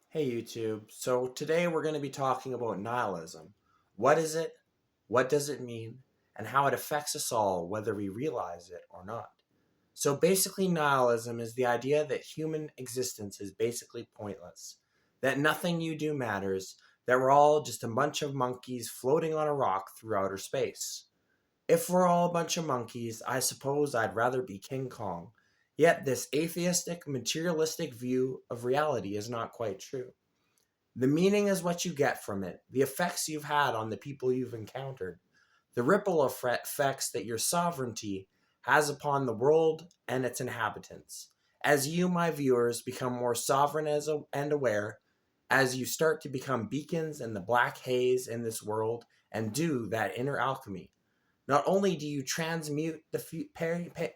Hey YouTube. So today we're going to be talking about nihilism. What is it? What does it mean? And how it affects us all, whether we realize it or not. So basically, nihilism is the idea that human existence is basically pointless, that nothing you do matters, that we're all just a bunch of monkeys floating on a rock through outer space. If we're all a bunch of monkeys, I suppose I'd rather be King Kong. Yet this atheistic, materialistic view of reality is not quite true. The meaning is what you get from it, the effects you've had on the people you've encountered, the ripple effects that your sovereignty has upon the world and its inhabitants. As you, my viewers, become more sovereign and aware, as you start to become beacons in the black haze in this world and do that inner alchemy, not only do you transmute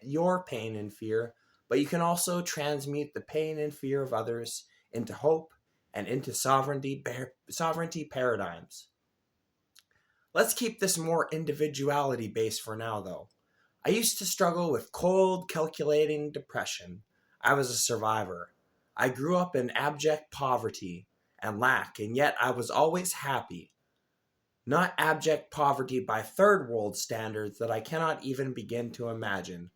your pain and fear, but you can also transmute the pain and fear of others into hope and into sovereignty paradigms. Let's keep this more individuality based for now, though. I used to struggle with cold, calculating depression. I was a survivor. I grew up in abject poverty and lack, and yet I was always happy. Not abject poverty by third world standards that I cannot even begin to imagine.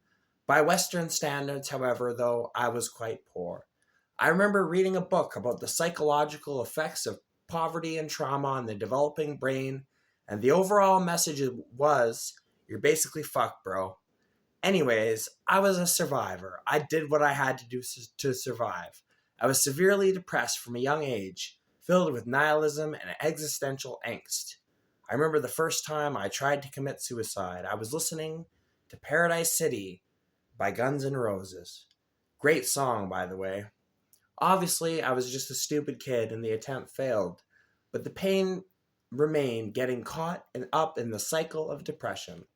By Western standards, however, though, I was quite poor. I remember reading a book about the psychological effects of poverty and trauma on the developing brain, and the overall message was, you're basically fucked, bro. Anyways, I was a survivor. I did what I had to do to survive. I was severely depressed from a young age, filled with nihilism and existential angst. I remember the first time I tried to commit suicide. I was listening to Paradise City by Guns N' Roses. Great song, by the way. Obviously, I was just a stupid kid and the attempt failed, but the pain remained, getting caught and up in the cycle of depression.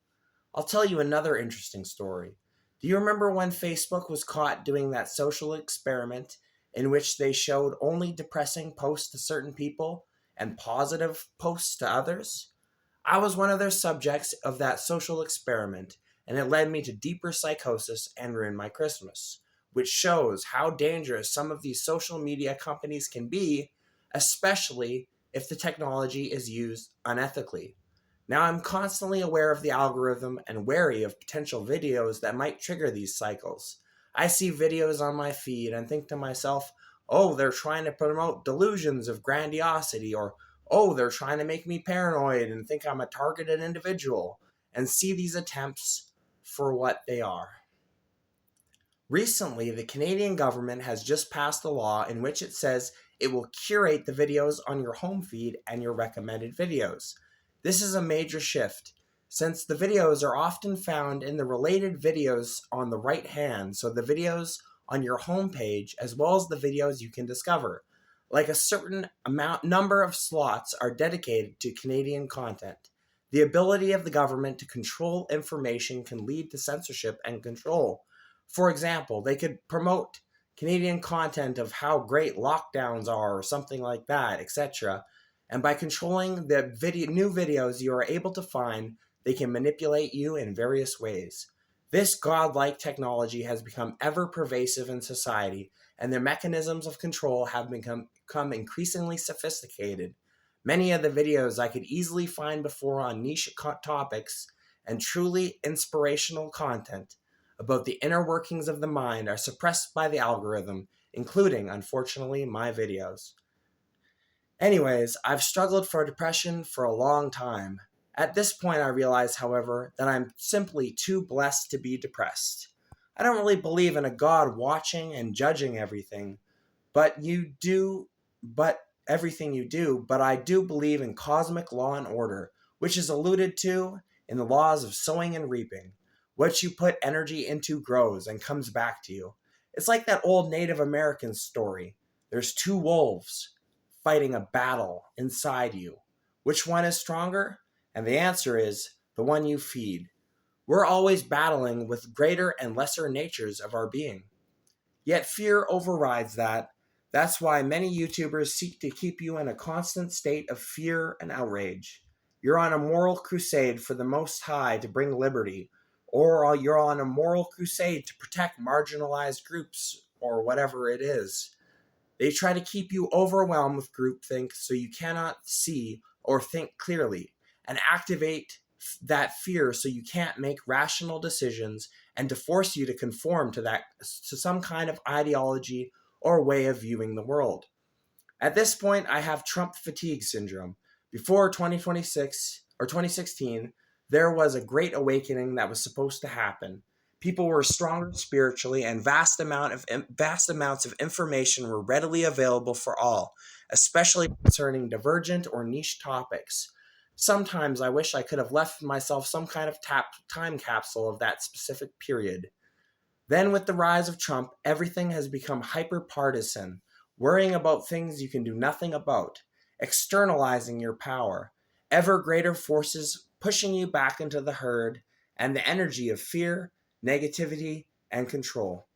I'll tell you another interesting story. Do you remember when Facebook was caught doing that social experiment in which they showed only depressing posts to certain people and positive posts to others? I was one of their subjects of that social experiment, and it led me to deeper psychosis and ruined my Christmas, which shows how dangerous some of these social media companies can be, especially if the technology is used unethically. Now I'm constantly aware of the algorithm and wary of potential videos that might trigger these cycles. I see videos on my feed and think to myself, oh, they're trying to promote delusions of grandiosity, or oh, they're trying to make me paranoid and think I'm a targeted individual, and see these attempts for what they are. Recently, the Canadian government has just passed a law in which it says it will curate the videos on your home feed and your recommended videos. This is a major shift, since the videos are often found in the related videos on the right hand, so the videos on your home page as well as the videos you can discover. Like a certain number of slots are dedicated to Canadian content. The ability of the government to control information can lead to censorship and control. For example, they could promote Canadian content of how great lockdowns are or something like that, etc. And by controlling the new videos you are able to find, they can manipulate you in various ways. This godlike technology has become ever pervasive in society, and their mechanisms of control have become increasingly sophisticated. Many of the videos I could easily find before on niche topics and truly inspirational content about the inner workings of the mind are suppressed by the algorithm, including, unfortunately, my videos. Anyways, I've struggled for depression for a long time. At this point, I realize, however, that I'm simply too blessed to be depressed. I don't really believe in a God watching and judging everything, but everything you do, but I do believe in cosmic law and order, which is alluded to in the laws of sowing and reaping. What you put energy into grows and comes back to you. It's like that old Native American story. There's two wolves fighting a battle inside you. Which one is stronger? And the answer is the one you feed. We're always battling with greater and lesser natures of our being. Yet fear overrides that. That's why many YouTubers seek to keep you in a constant state of fear and outrage. You're on a moral crusade for the Most High to bring liberty, or you're on a moral crusade to protect marginalized groups, or whatever it is. They try to keep you overwhelmed with groupthink so you cannot see or think clearly, and activate that fear so you can't make rational decisions, and to force you to conform to some kind of ideology or way of viewing the world. At this point, I have Trump fatigue syndrome. Before 2026 or 2016, there was a great awakening that was supposed to happen. People were stronger spiritually, and vast amounts of information were readily available for all, especially concerning divergent or niche topics. Sometimes I wish I could have left myself some kind of time capsule of that specific period. Then, with the rise of Trump, everything has become hyper partisan, worrying about things you can do nothing about, externalizing your power, ever greater forces pushing you back into the herd, and the energy of fear, negativity, and control.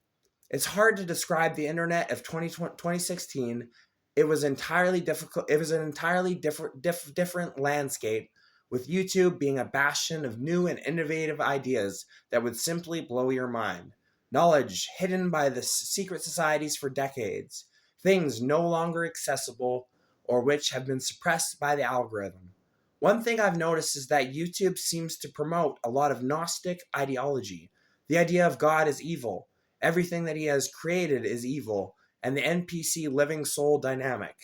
It's hard to describe the internet of 2016. It was entirely difficult. It was an entirely different landscape, with YouTube being a bastion of new and innovative ideas that would simply blow your mind. Knowledge hidden by the secret societies for decades, things no longer accessible or which have been suppressed by the algorithm. One thing I've noticed is that YouTube seems to promote a lot of Gnostic ideology. The idea of God is evil, everything that he has created is evil, and the NPC living soul dynamic.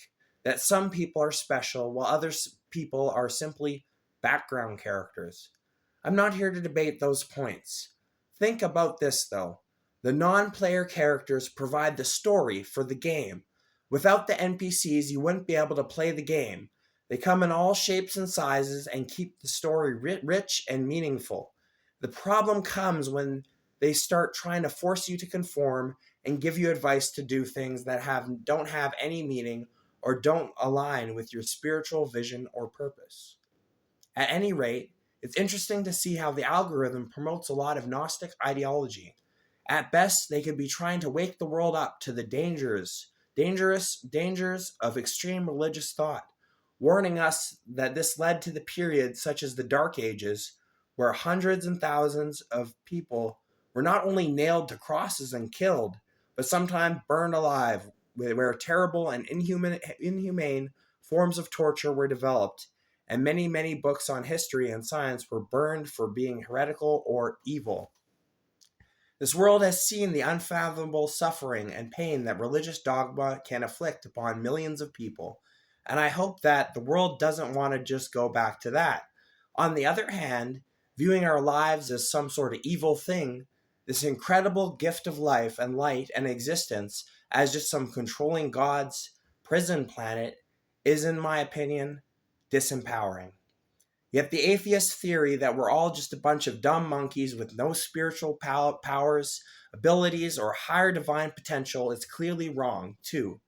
That some people are special while other people are simply background characters. I'm not here to debate those points. Think about this though. The non-player characters provide the story for the game. Without the NPCs, you wouldn't be able to play the game. They come in all shapes and sizes and keep the story rich and meaningful. The problem comes when they start trying to force you to conform and give you advice to do things that don't have any meaning or don't align with your spiritual vision or purpose. At any rate, it's interesting to see how the algorithm promotes a lot of Gnostic ideology. At best, they could be trying to wake the world up to the dangers of extreme religious thought, warning us that this led to the period such as the Dark Ages, where hundreds and thousands of people were not only nailed to crosses and killed, but sometimes burned alive, where terrible and inhumane forms of torture were developed, and many, many books on history and science were burned for being heretical or evil. This world has seen the unfathomable suffering and pain that religious dogma can inflict upon millions of people, and I hope that the world doesn't want to just go back to that. On the other hand, viewing our lives as some sort of evil thing, this incredible gift of life and light and existence as just some controlling God's prison planet, is, in my opinion, disempowering. Yet the atheist theory that we're all just a bunch of dumb monkeys with no spiritual powers, abilities, or higher divine potential is clearly wrong, too.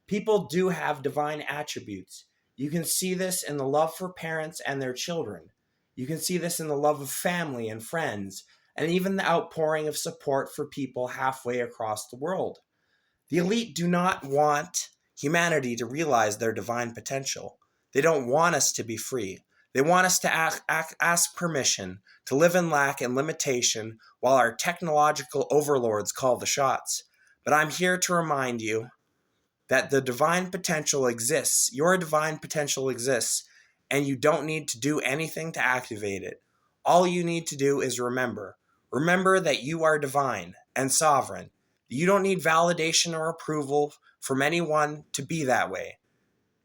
People do have divine attributes. You can see this in the love for parents and their children. You can see this in the love of family and friends, and even the outpouring of support for people halfway across the world. The elite do not want humanity to realize their divine potential. They don't want us to be free. They want us to ask permission, to live in lack and limitation while our technological overlords call the shots. But I'm here to remind you that the divine potential exists. Your divine potential exists, and you don't need to do anything to activate it. All you need to do is remember. Remember that you are divine and sovereign. You don't need validation or approval from anyone to be that way.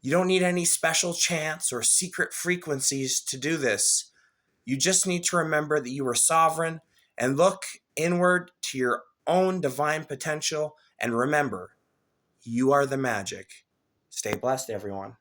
You don't need any special chants or secret frequencies to do this. You just need to remember that you are sovereign and look inward to your own divine potential and remember, you are the magic. Stay blessed, everyone.